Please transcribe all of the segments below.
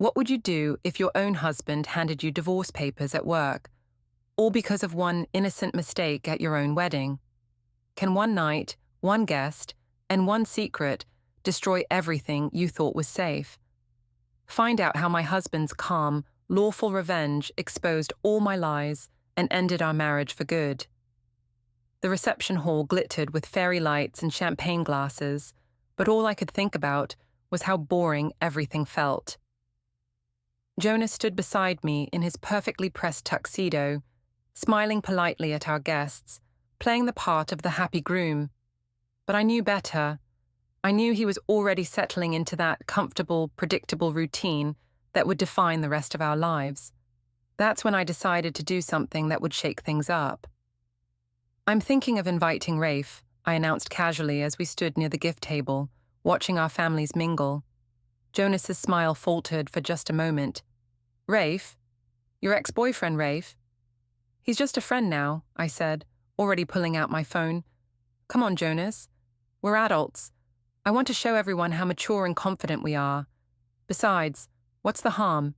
What would you do if your own husband handed you divorce papers at work, all because of one innocent mistake at your own wedding? Can one night, one guest, and one secret destroy everything you thought was safe? Find out how my husband's calm, lawful revenge exposed all my lies and ended our marriage for good. The reception hall glittered with fairy lights and champagne glasses, but all I could think about was how boring everything felt. Jonas stood beside me in his perfectly pressed tuxedo, smiling politely at our guests, playing the part of the happy groom. But I knew better. I knew he was already settling into that comfortable, predictable routine that would define the rest of our lives. That's when I decided to do something that would shake things up. "I'm thinking of inviting Rafe," I announced casually as we stood near the gift table, watching our families mingle. Jonas's smile faltered for just a moment. "Rafe? Your ex-boyfriend, Rafe?" "He's just a friend now," I said, already pulling out my phone. "Come on, Jonas. We're adults. I want to show everyone how mature and confident we are. Besides, what's the harm?"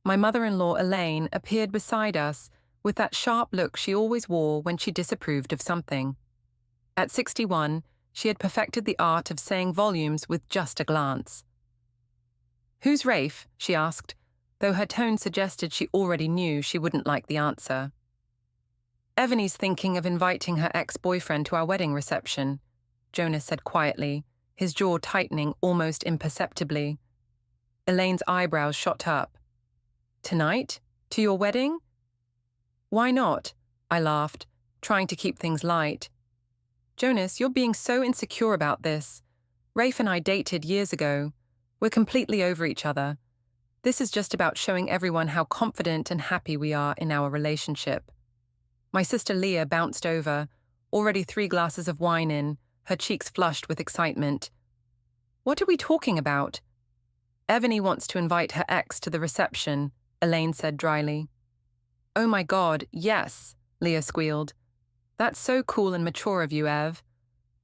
My mother-in-law, Elaine, appeared beside us with that sharp look she always wore when she disapproved of something. At 61, she had perfected the art of saying volumes with just a glance. "Who's Rafe?" she asked, though her tone suggested she already knew she wouldn't like the answer. "Ebony's thinking of inviting her ex-boyfriend to our wedding reception," Jonas said quietly, his jaw tightening almost imperceptibly. Elaine's eyebrows shot up. "Tonight? To your wedding?" "Why not?" I laughed, trying to keep things light. "Jonas, you're being so insecure about this. Rafe and I dated years ago. We're completely over each other. This is just about showing everyone how confident and happy we are in our relationship." My sister Leah bounced over, already 3 glasses of wine in, her cheeks flushed with excitement. "What are we talking about?" "Ebony wants to invite her ex to the reception," Elaine said dryly. "Oh my God, yes," Leah squealed. "That's so cool and mature of you, Ev.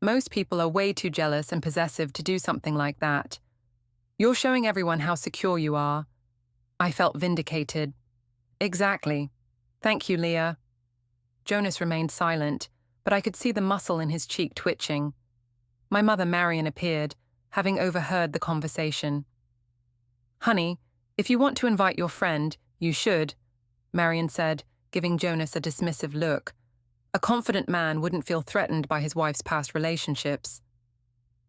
Most people are way too jealous and possessive to do something like that. You're showing everyone how secure you are." I felt vindicated. "Exactly. Thank you, Leah." Jonas remained silent, but I could see the muscle in his cheek twitching. My mother Marion appeared, having overheard the conversation. "Honey, if you want to invite your friend, you should," Marion said, giving Jonas a dismissive look. A confident man wouldn't feel threatened by his wife's past relationships.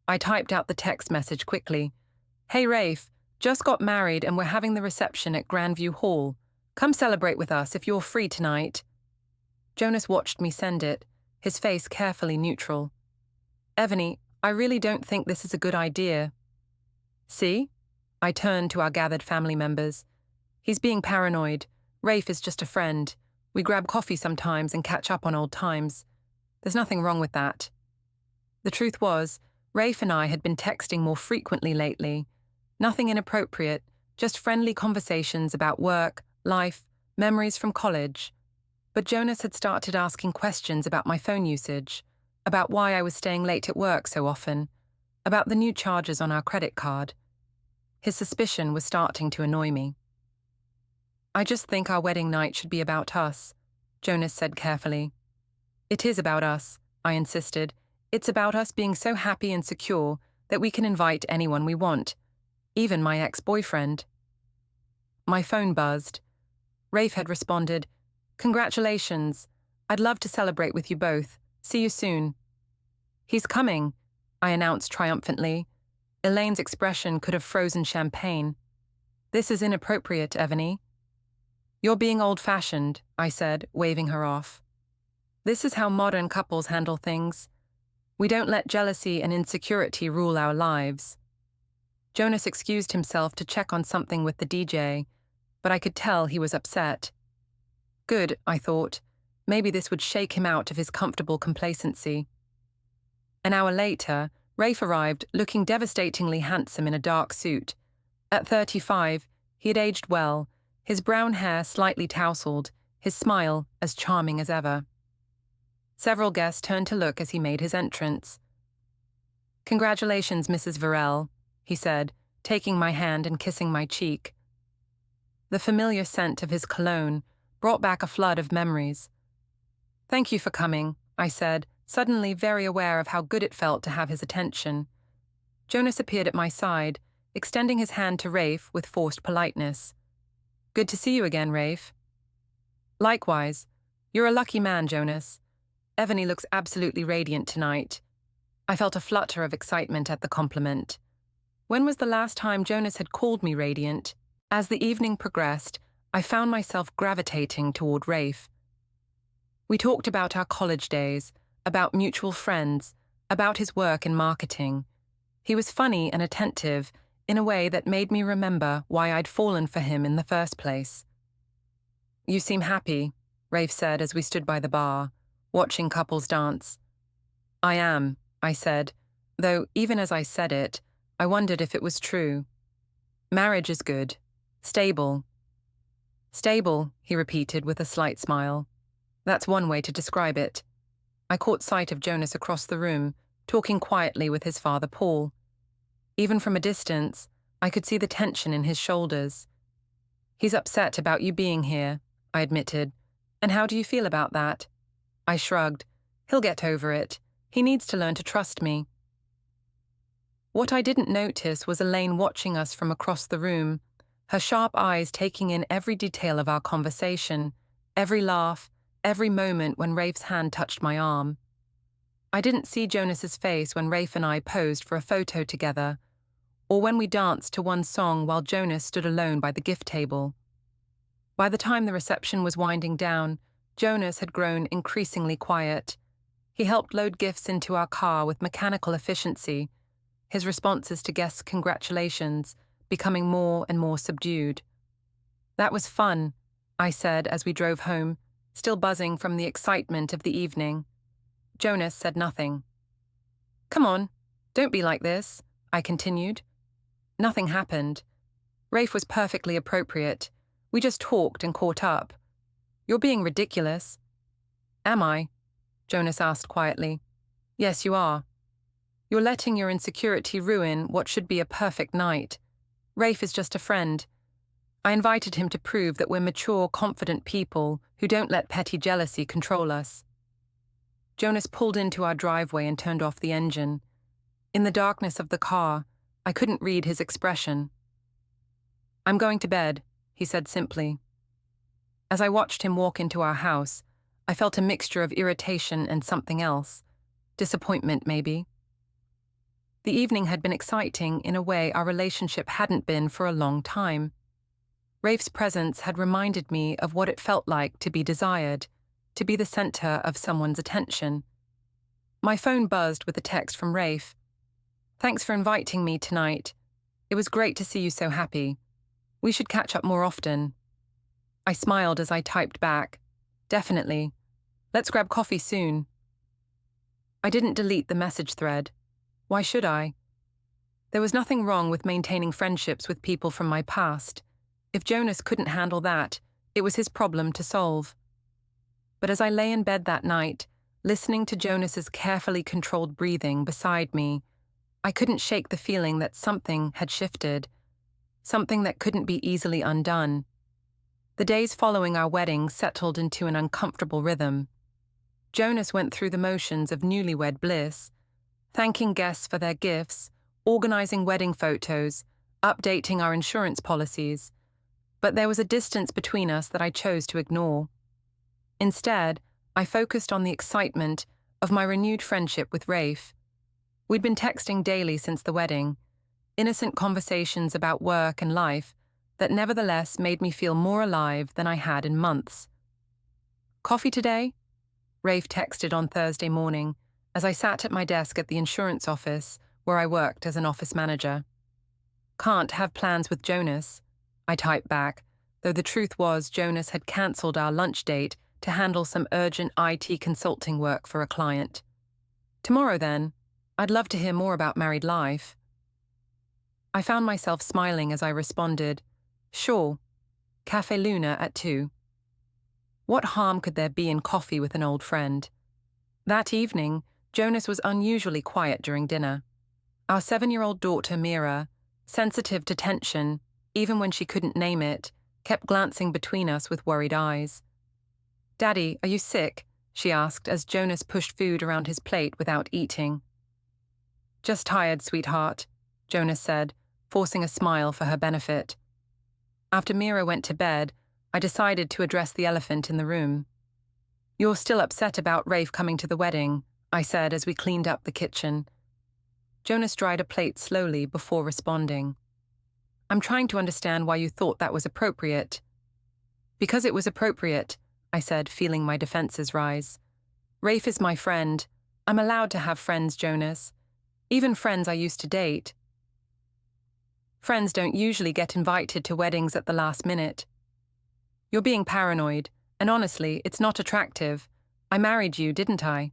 I typed out the text message quickly. "Hey Rafe, just got married and we're having the reception at Grandview Hall. Come celebrate with us if you're free tonight." Jonas watched me send it, his face carefully neutral. "Ebony, I really don't think this is a good idea." "See?" I turned to our gathered family members. "He's being paranoid. Rafe is just a friend. We grab coffee sometimes and catch up on old times. There's nothing wrong with that." The truth was, Rafe and I had been texting more frequently lately. Nothing inappropriate, just friendly conversations about work, life, memories from college. But Jonas had started asking questions about my phone usage, about why I was staying late at work so often, about the new charges on our credit card. His suspicion was starting to annoy me. "I just think our wedding night should be about us," Jonas said carefully. "It is about us," I insisted. "It's about us being so happy and secure that we can invite anyone we want, even my ex-boyfriend." My phone buzzed. Rafe had responded, "Congratulations. I'd love to celebrate with you both. See you soon." "He's coming," I announced triumphantly. Elaine's expression could have frozen champagne. "This is inappropriate, Ebony." "You're being old-fashioned," I said, waving her off. "This is how modern couples handle things. We don't let jealousy and insecurity rule our lives." Jonas excused himself to check on something with the DJ, but I could tell he was upset. Good, I thought. Maybe this would shake him out of his comfortable complacency. An hour later, Rafe arrived, looking devastatingly handsome in a dark suit. At 35, he had aged well, his brown hair slightly tousled, his smile as charming as ever. Several guests turned to look as he made his entrance. "Congratulations, Mrs. Varell," he said, taking my hand and kissing my cheek. The familiar scent of his cologne brought back a flood of memories. "Thank you for coming," I said, suddenly very aware of how good it felt to have his attention. Jonas appeared at my side, extending his hand to Rafe with forced politeness. "Good to see you again, Rafe." "Likewise. You're a lucky man, Jonas. Evany looks absolutely radiant tonight." I felt a flutter of excitement at the compliment. When was the last time Jonas had called me radiant? As the evening progressed, I found myself gravitating toward Rafe. We talked about our college days, about mutual friends, about his work in marketing. He was funny and attentive in a way that made me remember why I'd fallen for him in the first place. "You seem happy," Rafe said as we stood by the bar, watching couples dance. "I am," I said, though even as I said it, I wondered if it was true. "Marriage is good. Stable." "Stable," he repeated with a slight smile. "That's one way to describe it." I caught sight of Jonas across the room, talking quietly with his father Paul. Even from a distance, I could see the tension in his shoulders. "He's upset about you being here," I admitted. "And how do you feel about that?" I shrugged. "He'll get over it. He needs to learn to trust me." What I didn't notice was Elaine watching us from across the room, her sharp eyes taking in every detail of our conversation, every laugh, every moment when Rafe's hand touched my arm. I didn't see Jonas's face when Rafe and I posed for a photo together, or when we danced to one song while Jonas stood alone by the gift table. By the time the reception was winding down, Jonas had grown increasingly quiet. He helped load gifts into our car with mechanical efficiency, his responses to guests' congratulations becoming more and more subdued. "That was fun," I said as we drove home, still buzzing from the excitement of the evening. Jonas said nothing. "Come on, don't be like this," I continued. Nothing happened. Rafe was perfectly appropriate. We just talked and caught up. "You're being ridiculous." "Am I?" Jonas asked quietly. "Yes, you are. You're letting your insecurity ruin what should be a perfect night. Rafe is just a friend. I invited him to prove that we're mature, confident people who don't let petty jealousy control us." Jonas pulled into our driveway and turned off the engine. In the darkness of the car, I couldn't read his expression. "I'm going to bed," he said simply. As I watched him walk into our house, I felt a mixture of irritation and something else. Disappointment, maybe. The evening had been exciting in a way our relationship hadn't been for a long time. Rafe's presence had reminded me of what it felt like to be desired, to be the center of someone's attention. My phone buzzed with a text from Rafe. "Thanks for inviting me tonight. It was great to see you so happy. We should catch up more often." I smiled as I typed back, "Definitely. Let's grab coffee soon." I didn't delete the message thread. Why should I? There was nothing wrong with maintaining friendships with people from my past. If Jonas couldn't handle that, it was his problem to solve. But as I lay in bed that night, listening to Jonas's carefully controlled breathing beside me, I couldn't shake the feeling that something had shifted, something that couldn't be easily undone. The days following our wedding settled into an uncomfortable rhythm. Jonas went through the motions of newlywed bliss, thanking guests for their gifts, organizing wedding photos, updating our insurance policies. But there was a distance between us that I chose to ignore. Instead, I focused on the excitement of my renewed friendship with Rafe. We'd been texting daily since the wedding, innocent conversations about work and life that nevertheless made me feel more alive than I had in months. "Coffee today?" Rafe texted on Thursday morning as I sat at my desk at the insurance office where I worked as an office manager. "Can't have plans with Jonas," I typed back, though the truth was Jonas had cancelled our lunch date to handle some urgent IT consulting work for a client. "Tomorrow then. I'd love to hear more about married life." I found myself smiling as I responded, "Sure. Cafe Luna at 2. What harm could there be in coffee with an old friend? That evening, Jonas was unusually quiet during dinner. Our 7-year-old daughter, Mira, sensitive to tension, even when she couldn't name it, kept glancing between us with worried eyes. "Daddy, are you sick?" she asked as Jonas pushed food around his plate without eating. "Just tired, sweetheart," Jonas said, forcing a smile for her benefit. After Mira went to bed, I decided to address the elephant in the room. "You're still upset about Rafe coming to the wedding," I said as we cleaned up the kitchen. Jonas dried a plate slowly before responding. "I'm trying to understand why you thought that was appropriate." "Because it was appropriate," I said, feeling my defenses rise. "Rafe is my friend. I'm allowed to have friends, Jonas. Even friends I used to date. Friends don't usually get invited to weddings at the last minute. You're being paranoid, and honestly, it's not attractive. I married you, didn't I?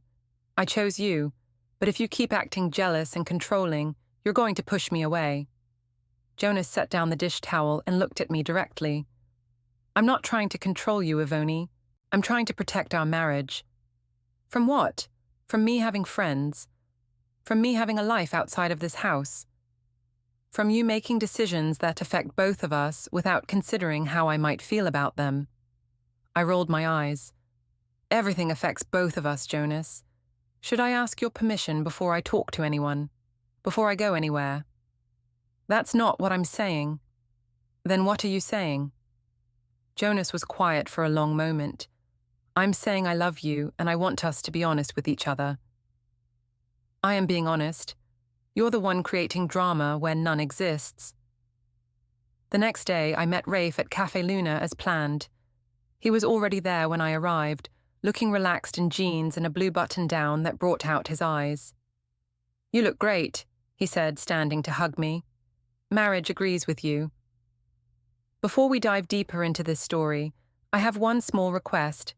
I chose you, but if you keep acting jealous and controlling, you're going to push me away." Jonas set down the dish towel and looked at me directly. "I'm not trying to control you, Ivoni. I'm trying to protect our marriage." "From what? From me having friends? From me having a life outside of this house? From you making decisions that affect both of us without considering how I might feel about them?" I rolled my eyes. "Everything affects both of us, Jonas. Should I ask your permission before I talk to anyone? Before I go anywhere?" "That's not what I'm saying." "Then what are you saying?" Jonas was quiet for a long moment. "I'm saying I love you and I want us to be honest with each other." "I am being honest. You're the one creating drama where none exists." The next day, I met Rafe at Café Luna as planned. He was already there when I arrived, looking relaxed in jeans and a blue button-down that brought out his eyes. "You look great," he said, standing to hug me. "Marriage agrees with you." Before we dive deeper into this story, I have one small request.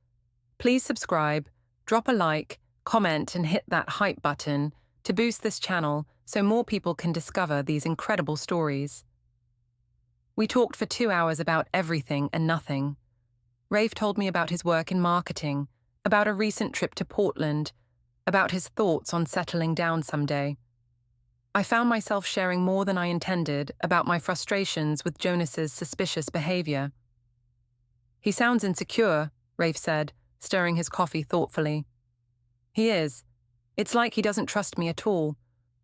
Please subscribe, drop a like, comment, and hit that hype button to boost this channel so more people can discover these incredible stories. We talked for 2 hours about everything and nothing. Rafe told me about his work in marketing, about a recent trip to Portland, about his thoughts on settling down someday. I found myself sharing more than I intended about my frustrations with Jonas's suspicious behavior. "He sounds insecure," Rafe said, stirring his coffee thoughtfully. "He is. It's like he doesn't trust me at all.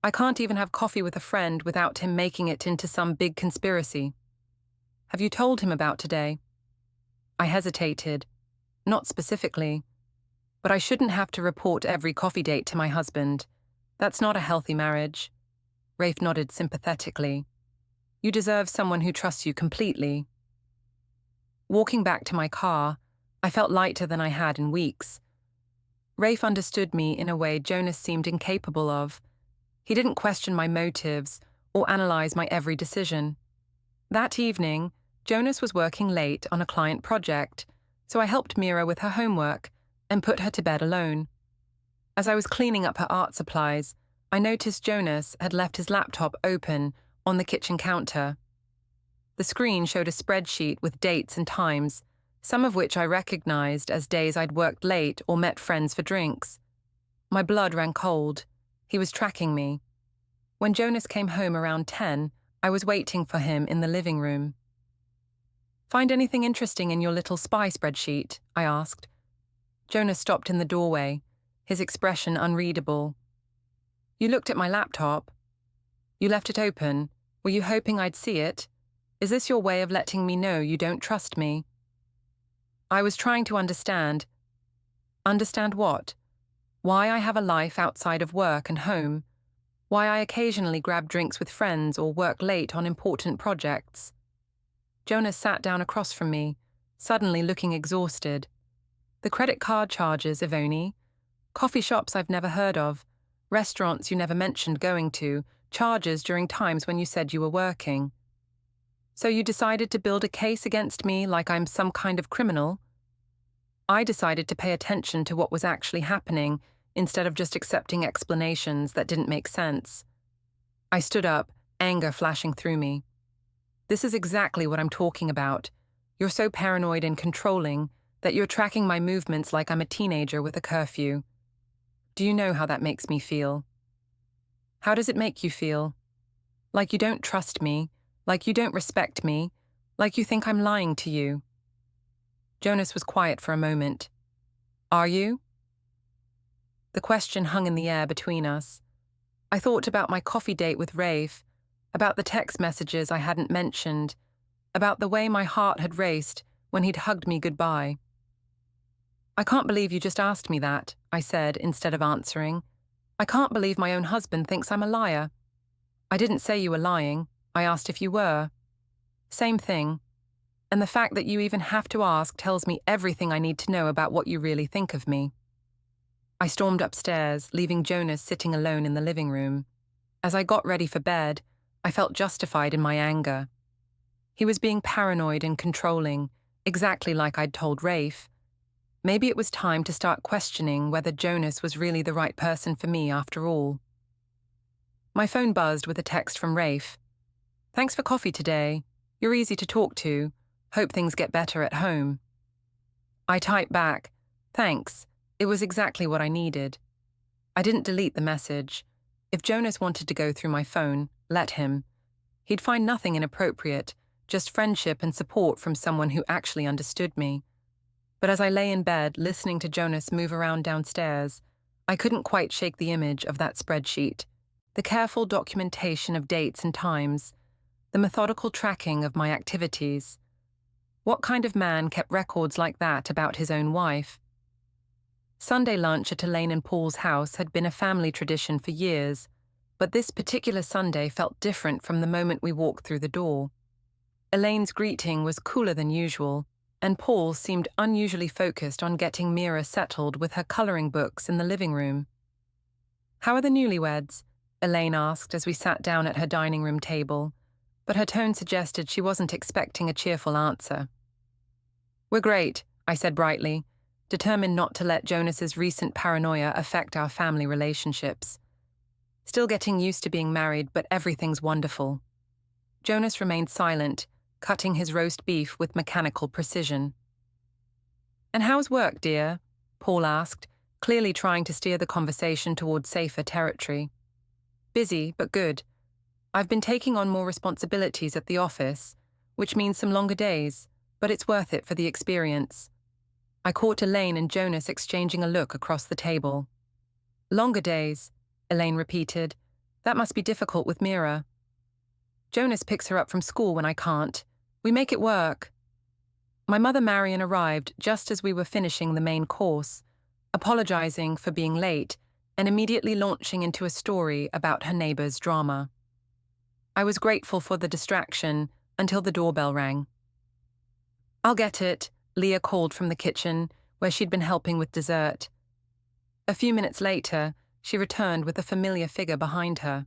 I can't even have coffee with a friend without him making it into some big conspiracy." "Have you told him about today?" I hesitated. Not specifically. But I shouldn't have to report every coffee date to my husband. That's not a healthy marriage. Rafe nodded sympathetically. "You deserve someone who trusts you completely." Walking back to my car, I felt lighter than I had in weeks. Rafe understood me in a way Jonas seemed incapable of. He didn't question my motives or analyze my every decision. That evening, Jonas was working late on a client project, so I helped Mira with her homework and put her to bed alone. As I was cleaning up her art supplies, I noticed Jonas had left his laptop open on the kitchen counter. The screen showed a spreadsheet with dates and times, some of which I recognized as days I'd worked late or met friends for drinks. My blood ran cold. He was tracking me. When Jonas came home around 10, I was waiting for him in the living room. "Find anything interesting in your little spy spreadsheet?" I asked. Jonas stopped in the doorway, his expression unreadable. "You looked at my laptop. You left it open. Were you hoping I'd see it? Is this your way of letting me know you don't trust me?" I was trying to understand. Understand what? Why I have a life outside of work and home. Why I occasionally grab drinks with friends or work late on important projects. Jonas sat down across from me, suddenly looking exhausted. "The credit card charges, Ivoni. Coffee shops I've never heard of. Restaurants you never mentioned going to. Charges during times when you said you were working. So you decided to build a case against me like I'm some kind of criminal?" I decided to pay attention to what was actually happening instead of just accepting explanations that didn't make sense. I stood up, anger flashing through me. "This is exactly what I'm talking about. You're so paranoid and controlling that you're tracking my movements like I'm a teenager with a curfew. Do you know how that makes me feel?" "How does it make you feel?" Like you don't trust me, like you don't respect me, like you think I'm lying to you. Jonas was quiet for a moment. Are you? The question hung in the air between us. I thought about my coffee date with Rafe, about the text messages I hadn't mentioned, about the way my heart had raced when he'd hugged me goodbye. I can't believe you just asked me that, I said instead of answering. I can't believe my own husband thinks I'm a liar. I didn't say you were lying. I asked if you were. Same thing. And the fact that you even have to ask tells me everything I need to know about what you really think of me. I stormed upstairs, leaving Jonas sitting alone in the living room. As I got ready for bed, I felt justified in my anger. He was being paranoid and controlling, exactly like I'd told Rafe. Maybe it was time to start questioning whether Jonas was really the right person for me after all. My phone buzzed with a text from Rafe. Thanks for coffee today. You're easy to talk to. Hope things get better at home. I typed back, thanks. It was exactly what I needed. I didn't delete the message. If Jonas wanted to go through my phone, let him. He'd find nothing inappropriate, just friendship and support from someone who actually understood me. But as I lay in bed listening to Jonas move around downstairs, I couldn't quite shake the image of that spreadsheet, the careful documentation of dates and times, the methodical tracking of my activities. What kind of man kept records like that about his own wife? Sunday lunch at Elaine and Paul's house had been a family tradition for years, but this particular Sunday felt different from the moment we walked through the door. Elaine's greeting was cooler than usual, and Paul seemed unusually focused on getting Mira settled with her coloring books in the living room. How are the newlyweds? Elaine asked as we sat down at her dining room table, but her tone suggested she wasn't expecting a cheerful answer. We're great, I said brightly, determined not to let Jonas's recent paranoia affect our family relationships. Still getting used to being married, but everything's wonderful. Jonas remained silent, cutting his roast beef with mechanical precision. And how's work, dear? Paul asked, clearly trying to steer the conversation toward safer territory. Busy, but good. I've been taking on more responsibilities at the office, which means some longer days, but it's worth it for the experience. I caught Elaine and Jonas exchanging a look across the table. Longer days, Elaine repeated. That must be difficult with Mira. Jonas picks her up from school when I can't. We make it work. My mother Marion arrived just as we were finishing the main course, apologizing for being late and immediately launching into a story about her neighbor's drama. I was grateful for the distraction until the doorbell rang. I'll get it, Leah called from the kitchen, where she'd been helping with dessert. A few minutes later, she returned with a familiar figure behind her.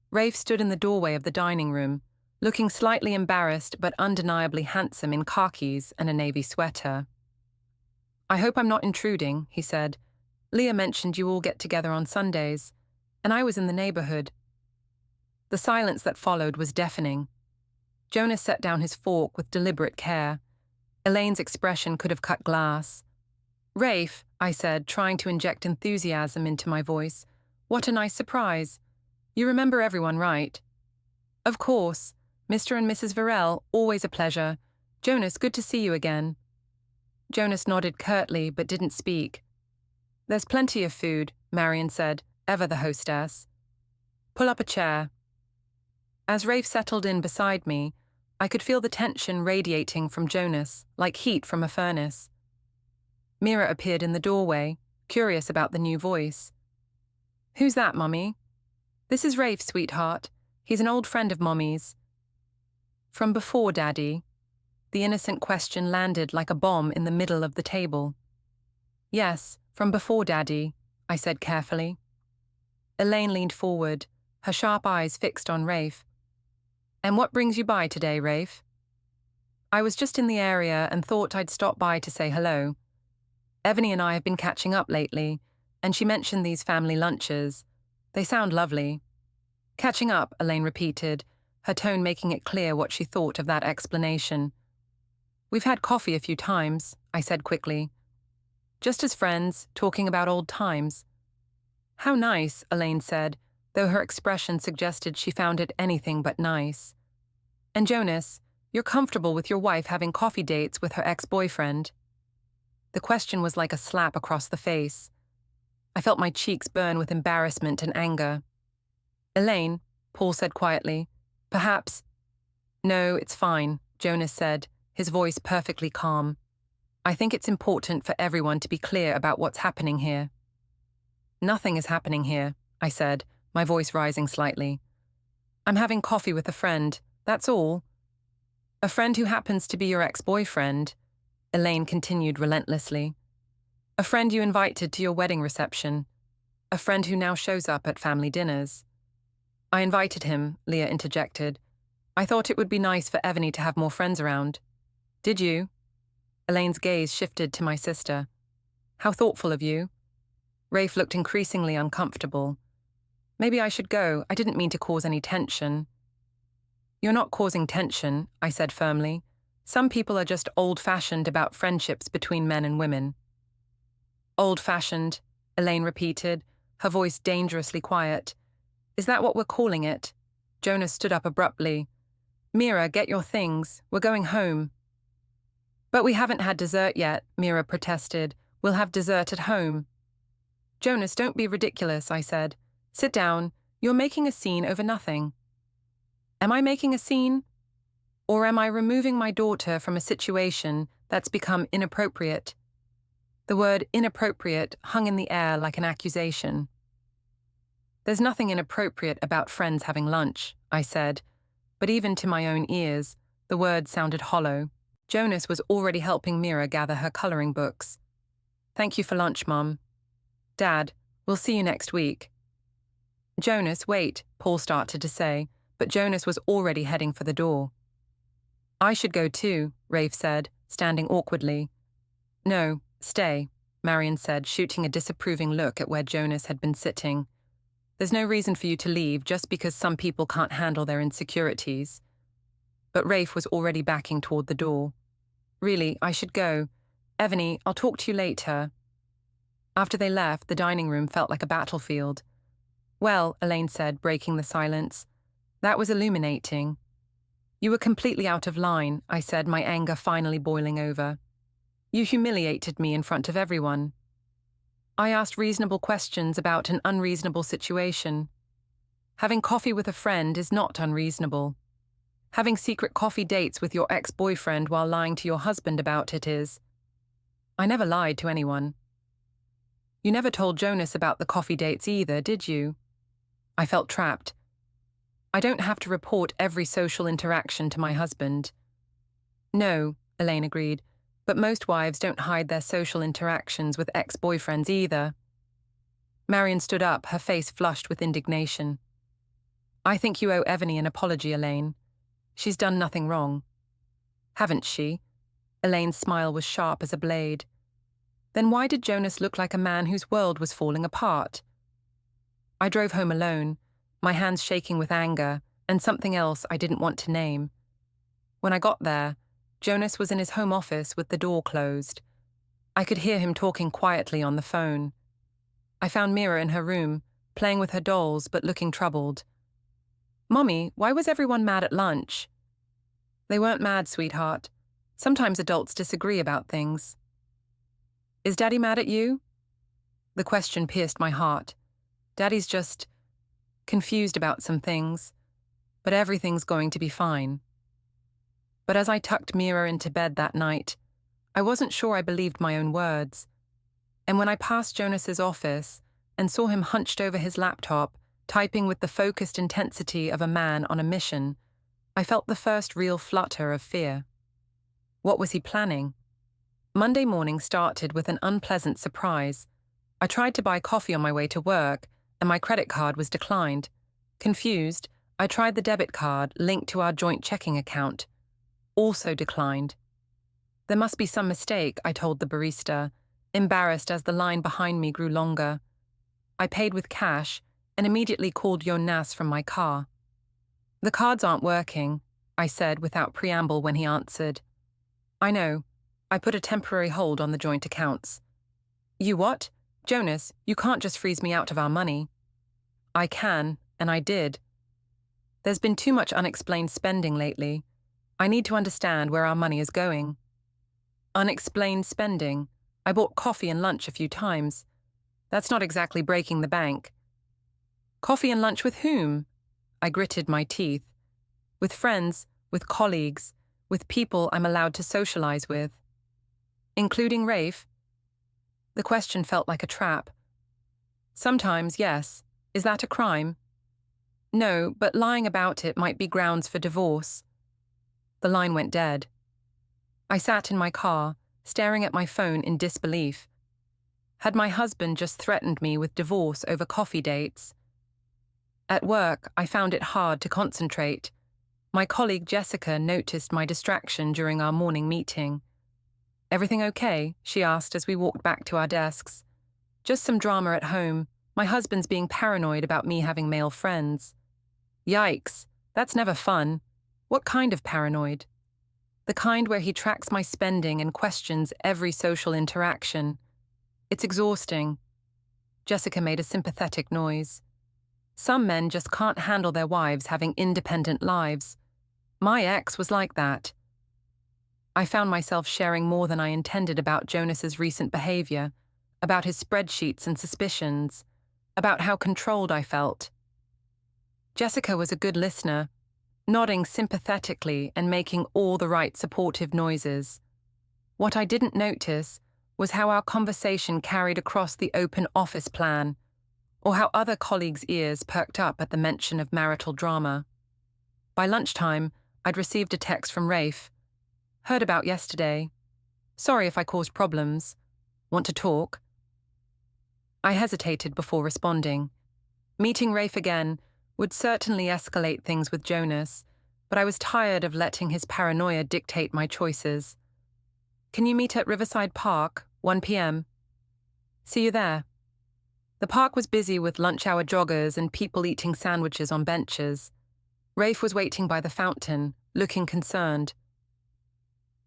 Rafe stood in the doorway of the dining room, looking slightly embarrassed but undeniably handsome in khakis and a navy sweater. I hope I'm not intruding, he said. Leah mentioned you all get together on Sundays, and I was in the neighborhood. The silence that followed was deafening. Jonas set down his fork with deliberate care. Elaine's expression could have cut glass. Rafe, I said, trying to inject enthusiasm into my voice. What a nice surprise. You remember everyone, right? Of course. Mr. and Mrs. Varel, always a pleasure. Jonas, good to see you again. Jonas nodded curtly but didn't speak. There's plenty of food, Marion said, ever the hostess. Pull up a chair. As Rafe settled in beside me, I could feel the tension radiating from Jonas, like heat from a furnace. Mira appeared in the doorway, curious about the new voice. Who's that, Mummy? This is Rafe, sweetheart. He's an old friend of Mummy's. From before, Daddy. The innocent question landed like a bomb in the middle of the table. Yes, from before, Daddy, I said carefully. Elaine leaned forward, her sharp eyes fixed on Rafe. And what brings you by today, Rafe? I was just in the area and thought I'd stop by to say hello. Ebony and I have been catching up lately, and she mentioned these family lunches. They sound lovely. Catching up, Elaine repeated, her tone making it clear what she thought of that explanation. We've had coffee a few times, I said quickly. Just as friends, talking about old times. How nice, Elaine said, though her expression suggested she found it anything but nice. And Jonas, you're comfortable with your wife having coffee dates with her ex-boyfriend? The question was like a slap across the face. I felt my cheeks burn with embarrassment and anger. Elaine, Paul said quietly, perhaps. No, it's fine, Jonas said, his voice perfectly calm. I think it's important for everyone to be clear about what's happening here. Nothing is happening here, I said, my voice rising slightly. I'm having coffee with a friend, that's all. A friend who happens to be your ex-boyfriend, Elaine continued relentlessly. A friend you invited to your wedding reception. A friend who now shows up at family dinners. I invited him, Leah interjected. I thought it would be nice for Evany to have more friends around. Did you? Elaine's gaze shifted to my sister. How thoughtful of you. Rafe looked increasingly uncomfortable. Maybe I should go. I didn't mean to cause any tension. You're not causing tension, I said firmly. Some people are just old-fashioned about friendships between men and women. Old-fashioned, Elaine repeated, her voice dangerously quiet. Is that what we're calling it? Jonas stood up abruptly. Mira, get your things. We're going home. But we haven't had dessert yet, Mira protested. We'll have dessert at home. Jonas, don't be ridiculous, I said. Sit down. You're making a scene over nothing. Am I making a scene? Or am I removing my daughter from a situation that's become inappropriate? The word inappropriate hung in the air like an accusation. There's nothing inappropriate about friends having lunch, I said, but even to my own ears, the word sounded hollow. Jonas was already helping Mira gather her coloring books. Thank you for lunch, Mum. Dad, we'll see you next week. Jonas, wait, Paul started to say, but Jonas was already heading for the door. I should go too, Rafe said, standing awkwardly. No, stay, Marion said, shooting a disapproving look at where Jonas had been sitting. There's no reason for you to leave just because some people can't handle their insecurities. But Rafe was already backing toward the door. Really, I should go. Evany, I'll talk to you later. After they left, the dining room felt like a battlefield. Well, Elaine said, breaking the silence. That was illuminating. You were completely out of line, I said, my anger finally boiling over. You humiliated me in front of everyone. I asked reasonable questions about an unreasonable situation. Having coffee with a friend is not unreasonable. Having secret coffee dates with your ex-boyfriend while lying to your husband about it is. I never lied to anyone. You never told Jonas about the coffee dates either, did you? I felt trapped. I don't have to report every social interaction to my husband. No, Elaine agreed, but most wives don't hide their social interactions with ex-boyfriends either. Marion stood up, her face flushed with indignation. I think you owe Evany an apology, Elaine. She's done nothing wrong. Haven't she? Elaine's smile was sharp as a blade. Then why did Jonas look like a man whose world was falling apart? I drove home alone, my hands shaking with anger, and something else I didn't want to name. When I got there, Jonas was in his home office with the door closed. I could hear him talking quietly on the phone. I found Mira in her room, playing with her dolls but looking troubled. Mommy, why was everyone mad at lunch? They weren't mad, sweetheart. Sometimes adults disagree about things. Is Daddy mad at you? The question pierced my heart. Daddy's just confused about some things, but everything's going to be fine. But as I tucked Mira into bed that night, I wasn't sure I believed my own words. And when I passed Jonas's office and saw him hunched over his laptop, typing with the focused intensity of a man on a mission, I felt the first real flutter of fear. What was he planning? Monday morning started with an unpleasant surprise. I tried to buy coffee on my way to work, and my credit card was declined. Confused, I tried the debit card linked to our joint checking account. Also declined. There must be some mistake, I told the barista, embarrassed as the line behind me grew longer. I paid with cash and immediately called Jonas from my car. The cards aren't working, I said without preamble when he answered. I know. I put a temporary hold on the joint accounts. You what? Jonas, you can't just freeze me out of our money. I can, and I did. There's been too much unexplained spending lately. I need to understand where our money is going. Unexplained spending. I bought coffee and lunch a few times. That's not exactly breaking the bank. Coffee and lunch with whom? I gritted my teeth. With friends, with colleagues, with people I'm allowed to socialize with. Including Rafe? The question felt like a trap. Sometimes, yes. Is that a crime? No, but lying about it might be grounds for divorce. The line went dead. I sat in my car, staring at my phone in disbelief. Had my husband just threatened me with divorce over coffee dates? At work, I found it hard to concentrate. My colleague Jessica noticed my distraction during our morning meeting. "Everything okay?" she asked as we walked back to our desks. "Just some drama at home. My husband's being paranoid about me having male friends." Yikes, that's never fun. What kind of paranoid? The kind where he tracks my spending and questions every social interaction. It's exhausting. Jessica made a sympathetic noise. Some men just can't handle their wives having independent lives. My ex was like that. I found myself sharing more than I intended about Jonas's recent behavior, about his spreadsheets and suspicions, about how controlled I felt. Jessica was a good listener, nodding sympathetically and making all the right supportive noises. What I didn't notice was how our conversation carried across the open office plan, or how other colleagues' ears perked up at the mention of marital drama. By lunchtime, I'd received a text from Rafe. "Heard about yesterday. Sorry if I caused problems. Want to talk?" I hesitated before responding. Meeting Rafe again would certainly escalate things with Jonas, but I was tired of letting his paranoia dictate my choices. "Can you meet at Riverside Park, 1 p.m? See you there." The park was busy with lunch-hour joggers and people eating sandwiches on benches. Rafe was waiting by the fountain, looking concerned.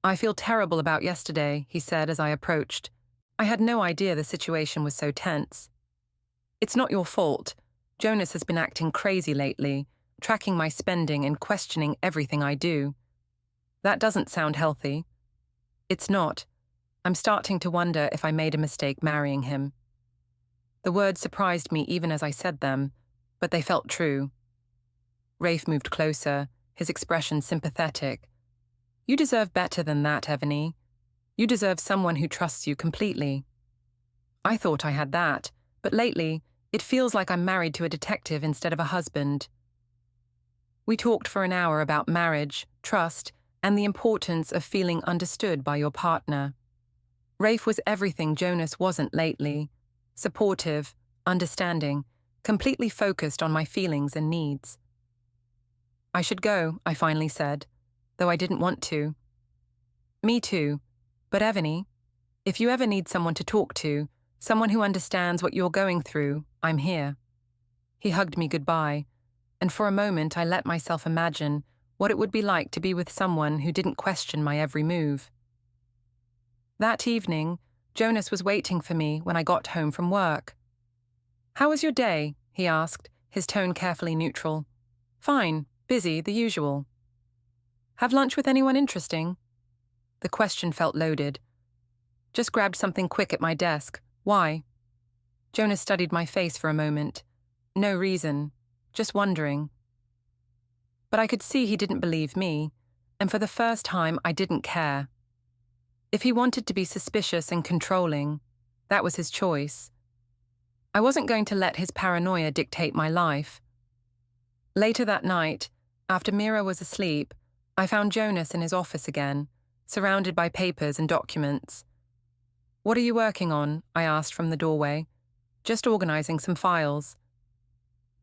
"I feel terrible about yesterday," he said as I approached. I had no idea the situation was so tense. "It's not your fault. Jonas has been acting crazy lately, tracking my spending and questioning everything I do. That doesn't sound healthy." "It's not. I'm starting to wonder if I made a mistake marrying him." The words surprised me even as I said them, but they felt true. Rafe moved closer, his expression sympathetic. "You deserve better than that, Evany. You deserve someone who trusts you completely." I thought I had that, but lately, it feels like I'm married to a detective instead of a husband. We talked for an hour about marriage, trust, and the importance of feeling understood by your partner. Rafe was everything Jonas wasn't lately. Supportive, understanding, completely focused on my feelings and needs. "I should go," I finally said, though I didn't want to. "Me too. But Evany, if you ever need someone to talk to, someone who understands what you're going through, I'm here." He hugged me goodbye, and for a moment I let myself imagine what it would be like to be with someone who didn't question my every move. That evening, Jonas was waiting for me when I got home from work. "How was your day?" he asked, his tone carefully neutral. "Fine, busy, the usual." "Have lunch with anyone interesting?" The question felt loaded. "Just grabbed something quick at my desk. Why?" Jonas studied my face for a moment. "No reason. Just wondering." But I could see he didn't believe me, and for the first time I didn't care. If he wanted to be suspicious and controlling, that was his choice. I wasn't going to let his paranoia dictate my life. Later that night, after Mira was asleep, I found Jonas in his office again, surrounded by papers and documents. "What are you working on?" I asked from the doorway. "Just organizing some files."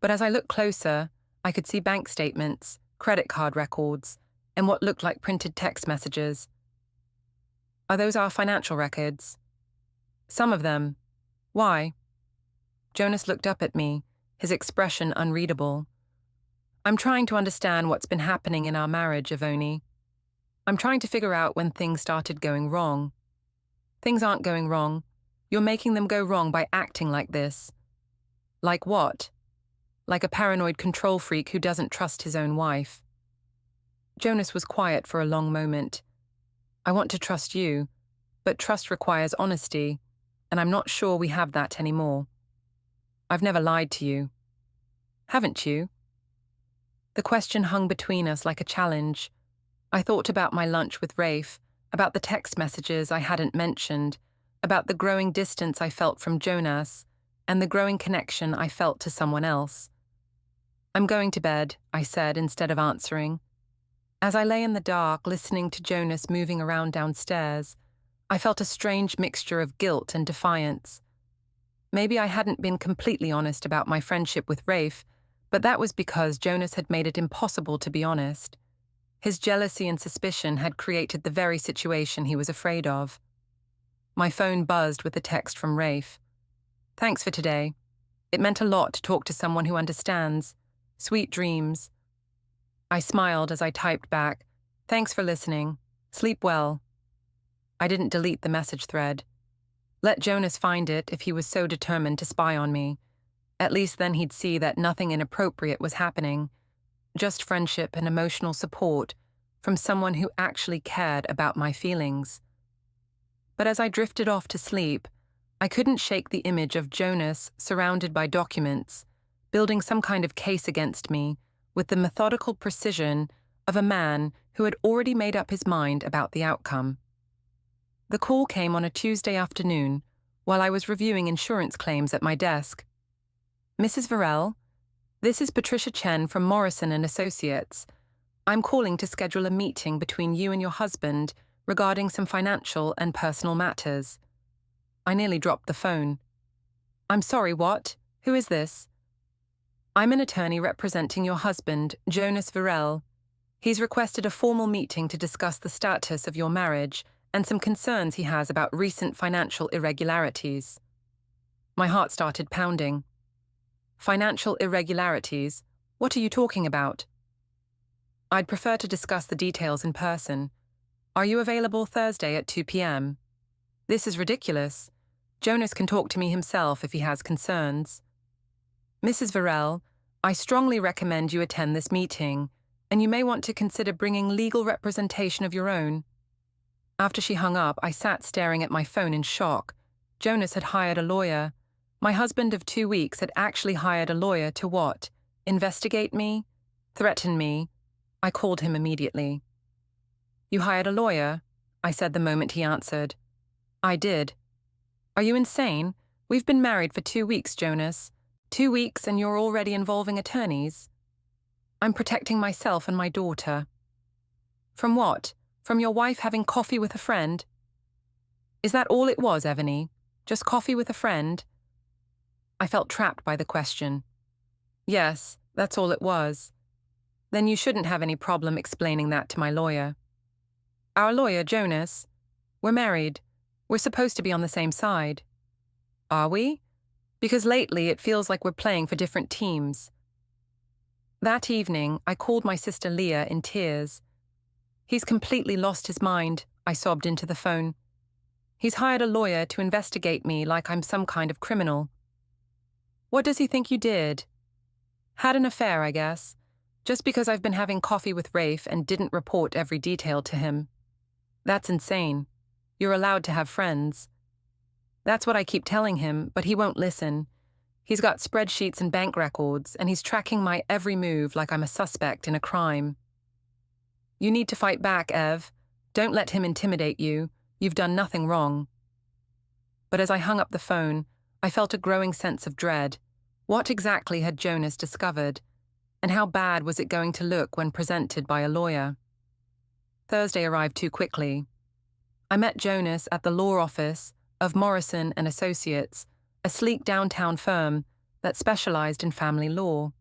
But as I looked closer, I could see bank statements, credit card records, and what looked like printed text messages. "Are those our financial records?" "Some of them. Why?" Jonas looked up at me, his expression unreadable. "I'm trying to understand what's been happening in our marriage, Evony. I'm trying to figure out when things started going wrong." "Things aren't going wrong. You're making them go wrong by acting like this." "Like what?" like a paranoid control freak who doesn't trust his own wife. Jonas was quiet for a long moment. I want to trust you, but trust requires honesty, and I'm not sure we have that anymore. I've never lied to you. Haven't you? The question hung between us like a challenge. I thought about my lunch with Rafe, about the text messages I hadn't mentioned, about the growing distance I felt from Jonas, and the growing connection I felt to someone else. I'm going to bed, I said instead of answering. As I lay in the dark, listening to Jonas moving around downstairs, I felt a strange mixture of guilt and defiance. Maybe I hadn't been completely honest about my friendship with Rafe, but that was because Jonas had made it impossible to be honest. His jealousy and suspicion had created the very situation he was afraid of. My phone buzzed with a text from Rafe. Thanks for today. It meant a lot to talk to someone who understands. Sweet dreams. I smiled as I typed back, thanks for listening. Sleep well. I didn't delete the message thread. Let Jonas find it if he was so determined to spy on me. At least then he'd see that nothing inappropriate was happening. Just friendship and emotional support from someone who actually cared about my feelings. But as I drifted off to sleep, I couldn't shake the image of Jonas surrounded by documents, building some kind of case against me with the methodical precision of a man who had already made up his mind about the outcome. The call came on a Tuesday afternoon while I was reviewing insurance claims at my desk. Mrs. Varell, this is Patricia Chen from Morrison & Associates. I'm calling to schedule a meeting between you and your husband regarding some financial and personal matters. I nearly dropped the phone. I'm sorry, what? Who is this? I'm an attorney representing your husband, Jonas Varell. He's requested a formal meeting to discuss the status of your marriage and some concerns he has about recent financial irregularities. My heart started pounding. Financial irregularities? What are you talking about? I'd prefer to discuss the details in person. Are you available Thursday at 2 p.m? This is ridiculous. Jonas can talk to me himself if he has concerns. Mrs. Varell, I strongly recommend you attend this meeting, and you may want to consider bringing legal representation of your own. After she hung up, I sat staring at my phone in shock. Jonas had hired a lawyer. My husband of 2 weeks had actually hired a lawyer to what? Investigate me? Threaten me? I called him immediately. You hired a lawyer? I said the moment he answered. I did. Are you insane? We've been married for 2 weeks, Jonas. 2 weeks and you're already involving attorneys? I'm protecting myself and my daughter. From what? From your wife having coffee with a friend? Is that all it was, Evany? Just coffee with a friend? I felt trapped by the question. Yes, that's all it was. Then you shouldn't have any problem explaining that to my lawyer. Our lawyer, Jonas. We're married. We're supposed to be on the same side. Are we? Because lately it feels like we're playing for different teams. That evening, I called my sister Leah in tears. He's completely lost his mind, I sobbed into the phone. He's hired a lawyer to investigate me like I'm some kind of criminal. What does he think you did? Had an affair, I guess, just because I've been having coffee with Rafe and didn't report every detail to him. That's insane. You're allowed to have friends. That's what I keep telling him, but he won't listen. He's got spreadsheets and bank records, and he's tracking my every move like I'm a suspect in a crime. You need to fight back, Ev. Don't let him intimidate you. You've done nothing wrong. But as I hung up the phone, I felt a growing sense of dread. What exactly had Jonas discovered? And how bad was it going to look when presented by a lawyer? Thursday arrived too quickly. I met Jonas at the law office of Morrison & Associates, a sleek downtown firm that specialized in family law.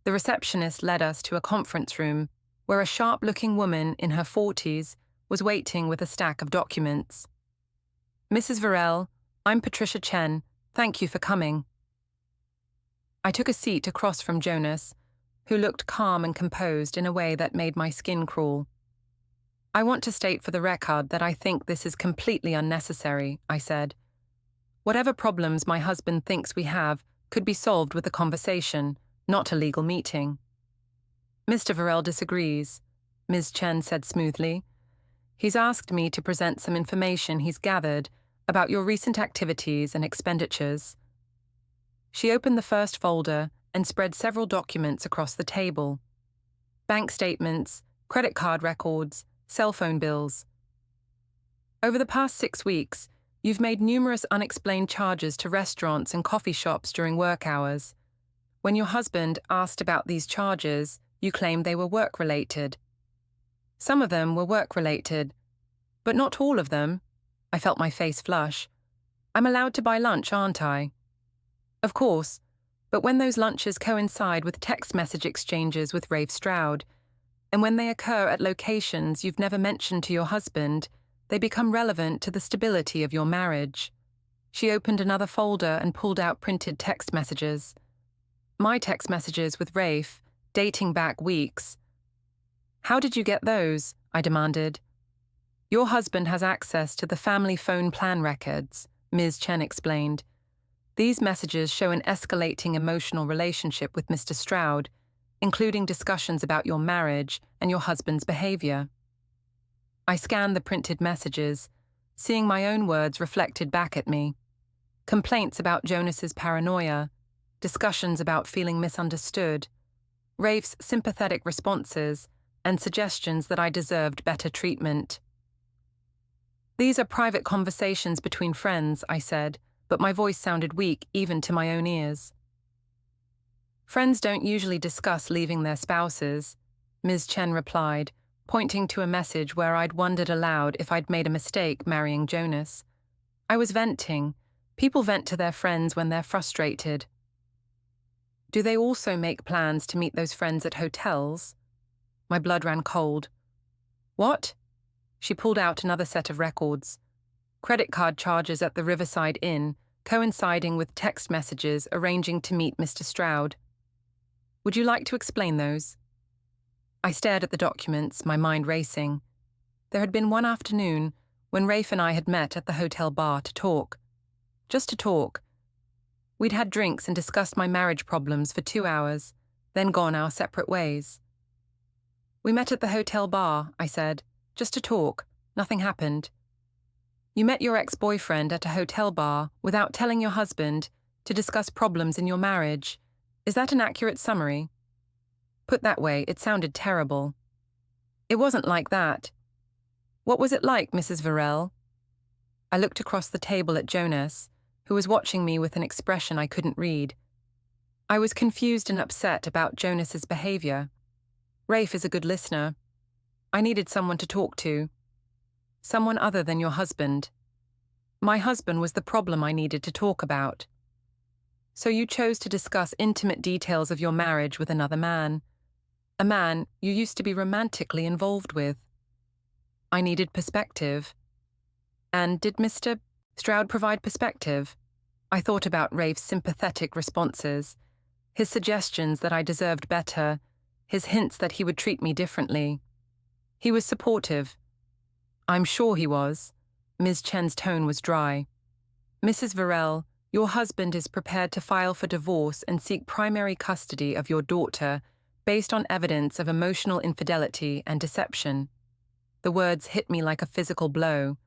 The receptionist led us to a conference room where a sharp-looking woman in her 40s was waiting with a stack of documents. Mrs. Varell, I'm Patricia Chen. Thank you for coming. I took a seat across from Jonas, who looked calm and composed in a way that made my skin crawl. I want to state for the record that I think this is completely unnecessary, I said. Whatever problems my husband thinks we have could be solved with a conversation, not a legal meeting. Mr. Varel disagrees, Ms. Chen said smoothly. He's asked me to present some information he's gathered about your recent activities and expenditures. She opened the first folder and spread several documents across the table. Bank statements, credit card records, cell phone bills. Over the past 6 weeks, you've made numerous unexplained charges to restaurants and coffee shops during work hours. When your husband asked about these charges, you claimed they were work-related. Some of them were work-related, but not all of them. I felt my face flush. I'm allowed to buy lunch, aren't I? Of course, but when those lunches coincide with text message exchanges with Rafe Stroud, and when they occur at locations you've never mentioned to your husband, they become relevant to the stability of your marriage. She opened another folder and pulled out printed text messages. My text messages with Rafe, dating back weeks. How did you get those? I demanded. Your husband has access to the family phone plan records, Ms. Chen explained. These messages show an escalating emotional relationship with Mr. Stroud, including discussions about your marriage and your husband's behavior. I scanned the printed messages, seeing my own words reflected back at me. Complaints about Jonas's paranoia, discussions about feeling misunderstood, Rafe's sympathetic responses, and suggestions that I deserved better treatment. These are private conversations between friends, I said, but my voice sounded weak even to my own ears. Friends don't usually discuss leaving their spouses, Ms. Chen replied, pointing to a message where I'd wondered aloud if I'd made a mistake marrying Jonas. I was venting. People vent to their friends when they're frustrated. Do they also make plans to meet those friends at hotels? My blood ran cold. What? She pulled out another set of records. Credit card charges at the Riverside Inn, coinciding with text messages arranging to meet Mr. Stroud. Would you like to explain those? I stared at the documents, my mind racing. There had been one afternoon when Rafe and I had met at the hotel bar to talk. Just to talk. We'd had drinks and discussed my marriage problems for 2 hours, then gone our separate ways. We met at the hotel bar, I said, just to talk. Nothing happened. You met your ex-boyfriend at a hotel bar without telling your husband to discuss problems in your marriage. Is that an accurate summary? Put that way, it sounded terrible. It wasn't like that. What was it like, Mrs. Varel? I looked across the table at Jonas, who was watching me with an expression I couldn't read. I was confused and upset about Jonas's behavior. Rafe is a good listener. I needed someone to talk to. Someone other than your husband. My husband was the problem I needed to talk about. So you chose to discuss intimate details of your marriage with another man. A man you used to be romantically involved with. I needed perspective. And did Mr. Stroud provide perspective? I thought about Rafe's sympathetic responses, his suggestions that I deserved better, his hints that he would treat me differently. He was supportive. I'm sure he was. Ms. Chen's tone was dry. Mrs. Varel, your husband is prepared to file for divorce and seek primary custody of your daughter based on evidence of emotional infidelity and deception. The words hit me like a physical blow.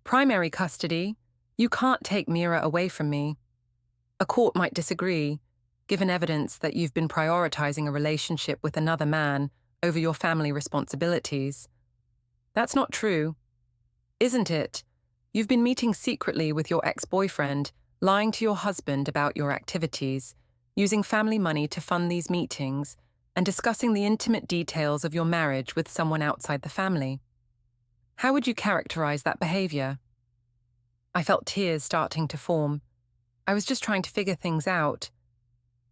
Primary custody? You can't take Mira away from me. A court might disagree, given evidence that you've been prioritizing a relationship with another man over your family responsibilities. That's not true. Isn't it? You've been meeting secretly with your ex-boyfriend, lying to your husband about your activities, using family money to fund these meetings, and discussing the intimate details of your marriage with someone outside the family. How would you characterize that behavior? I felt tears starting to form. I was just trying to figure things out.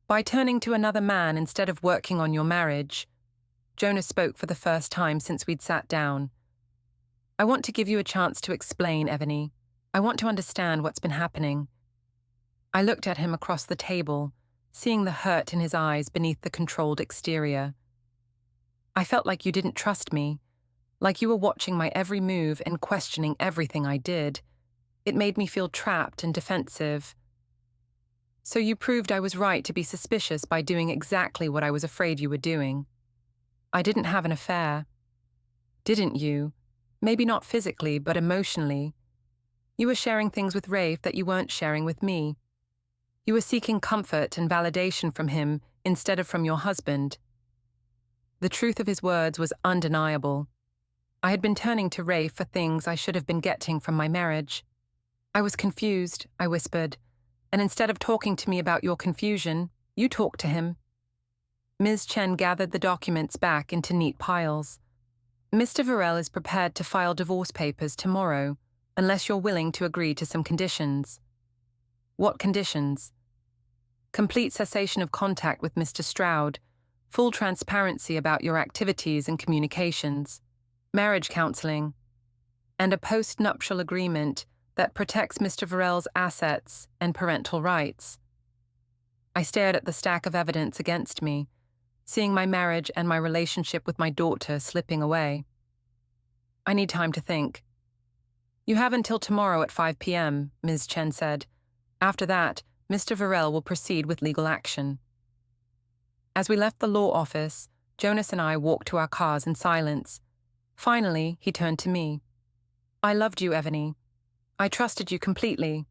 By turning to another man instead of working on your marriage. Jonas spoke for the first time since we'd sat down. I want to give you a chance to explain, Ebony. I want to understand what's been happening. I looked at him across the table, seeing the hurt in his eyes beneath the controlled exterior. I felt like you didn't trust me, like you were watching my every move and questioning everything I did. It made me feel trapped and defensive. So you proved I was right to be suspicious by doing exactly what I was afraid you were doing. I didn't have an affair. Didn't you? Maybe not physically, but emotionally. You were sharing things with Rafe that you weren't sharing with me. You were seeking comfort and validation from him instead of from your husband. The truth of his words was undeniable. I had been turning to Rafe for things I should have been getting from my marriage. I was confused, I whispered, and instead of talking to me about your confusion, you talked to him. Ms. Chen gathered the documents back into neat piles. Mr. Varel is prepared to file divorce papers tomorrow, unless you're willing to agree to some conditions. What conditions? Complete cessation of contact with Mr. Stroud, full transparency about your activities and communications, marriage counseling, and a post-nuptial agreement that protects Mr. Varel's assets and parental rights. I stared at the stack of evidence against me, seeing my marriage and my relationship with my daughter slipping away. I need time to think. You have until tomorrow at 5 p.m., Ms. Chen said. After that, Mr. Varel will proceed with legal action. As we left the law office, Jonas and I walked to our cars in silence. Finally, he turned to me. I loved you, Evany. I trusted you completely.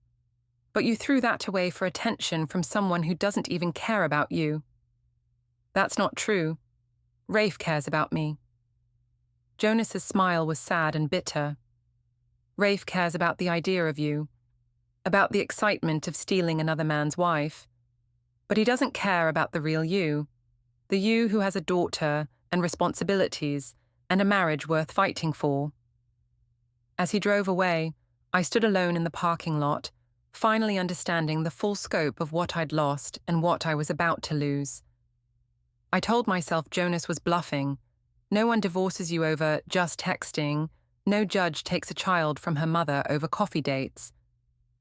But you threw that away for attention from someone who doesn't even care about you. That's not true. Rafe cares about me. Jonas's smile was sad and bitter. Rafe cares about the idea of you, about the excitement of stealing another man's wife. But he doesn't care about the real you, the you who has a daughter and responsibilities and a marriage worth fighting for. As he drove away, I stood alone in the parking lot, finally understanding the full scope of what I'd lost and what I was about to lose. I told myself Jonas was bluffing. No one divorces you over just texting. No judge takes a child from her mother over coffee dates.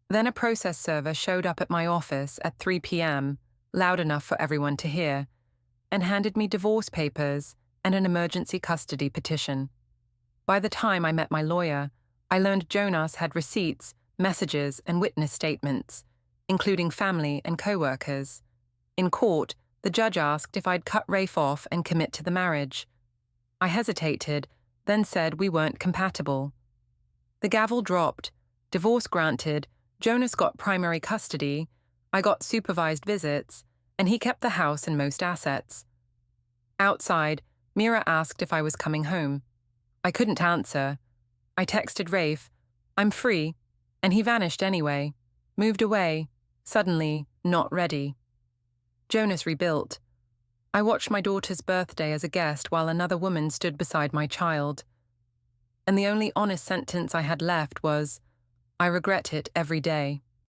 Then a process server showed up at my office at 3 p.m., loud enough for everyone to hear, and handed me divorce papers and an emergency custody petition. By the time I met my lawyer, I learned Jonas had receipts, messages, and witness statements, including family and co-workers. In court, the judge asked if I'd cut Rafe off and commit to the marriage. I hesitated, then said we weren't compatible. The gavel dropped, divorce granted, Jonas got primary custody, I got supervised visits, and he kept the house and most assets. Outside, Mira asked if I was coming home. I couldn't answer. I texted Rafe, I'm free, and he vanished anyway, moved away, suddenly not ready. Jonas rebuilt. I watched my daughter's birthday as a guest while another woman stood beside my child. And the only honest sentence I had left was, I regret it every day.